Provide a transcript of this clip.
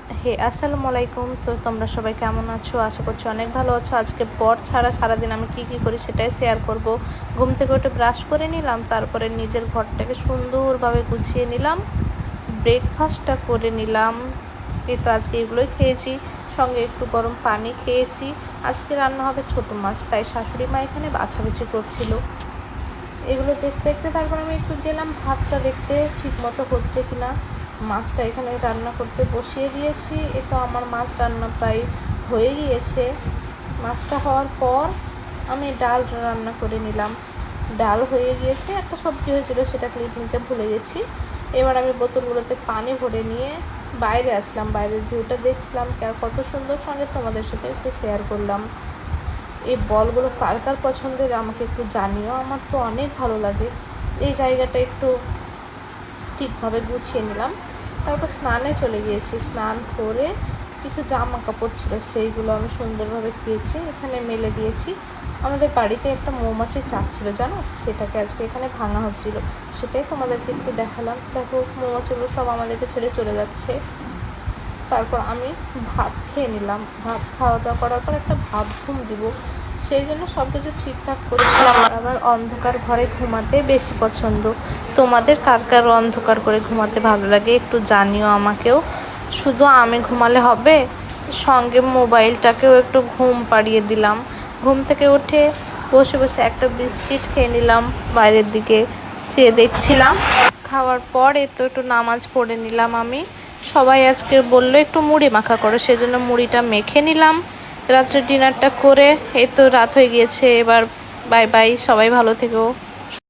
হে আসসালামু আলাইকুম। তো তোমরা সবাই কেমন আছো? আশা করছি অনেক ভালো আছো। আজকে পর ছাড়া সারাদিন আমি কি করি সেটাই শেয়ার করব। ঘুম থেকে উঠে ব্রাশ করে নিলাম, তারপরে নিজের ঘরটাকে সুন্দরভাবে গুছিয়ে নিলাম, ব্রেকফাস্টটা করে নিলাম। এই তো আজকে এগুলোই খেয়েছি, সঙ্গে একটু গরম পানি খেয়েছি। আজকে রান্না হবে ছোটো মাছ, তাই শাশুড়ি মা এখানে বাছাবাছি করছিল। এগুলো দেখতে দেখতে তারপর আমি একটু গেলাম ভাতটা দেখতে ঠিক মতো হচ্ছে কিনা। মাছটা এখানে রান্না করতে বসিয়ে দিয়েছি। এ তো আমার মাছ রান্না প্রায় হয়ে গিয়েছে। মাছটা হওয়ার পর আমি ডাল রান্না করে নিলাম। ডাল হয়ে গিয়েছে, একটা সবজি হয়েছিল সেটা ক্লিপ নিতে ভুলে গেছি। এবার আমি বোতলগুলোতে পানি ভরে নিয়ে বাইরে আসলাম, বাইরের ভিউটা দেখছিলাম কত সুন্দর, সঙ্গে তোমাদের সাথে একটু শেয়ার করলাম। এই বলগুলো কার কার পছন্দের আমাকে একটু জানিও, আমার তো অনেক ভালো লাগে। এই জায়গাটা একটু ঠিকভাবে গুছিয়ে নিলাম। তারপর স্নানে চলে গিয়েছি। স্নান করে কিছু জামা কাপড় ছিল, সেইগুলো আমি সুন্দরভাবে কেচে এখানে মেলে দিয়েছি। আমাদের বাড়িতে একটা মৌমাছির চাক ছিল জানো, সেটাকে আজকে এখানে ভাঙা হচ্ছিল, সেটাই তোমাদেরকে একটু দেখালাম। দেখো মৌমাছিগুলো সব আমাদেরকে ছেড়ে চলে যাচ্ছে। তারপর আমি ভাত খেয়ে নিলাম। ভাত খাওয়া দাওয়া করার পর একটা ভাত ঘুম দিব, সেই জন্য সব কিছু ঠিকঠাক করেছিলাম। আবার অন্ধকার ঘরে ঘুমাতে বেশি পছন্দ। তোমাদের কার কার অন্ধকার করে ঘুমাতে ভালো লাগে একটু জানিও আমাকেও। শুধু আমি ঘুমালে হবে, সঙ্গে মোবাইলটাকেও একটু ঘুম পাড়িয়ে দিলাম। ঘুম থেকে উঠে বসে বসে একটা বিস্কিট খেয়ে নিলাম, বাইরের দিকে চেয়ে দেখছিলাম। খাওয়ার পর একটু নামাজ পড়ে নিলাম আমি। সবাই আজকে বললো একটু মুড়ি মাখা করো, সেজন্য মুড়িটা মেখে নিলাম। রাত্রে ডিনারটা করে এই তো রাত হয়ে গিয়েছে। এবার বাই বাই, সবাই ভালো থেকো।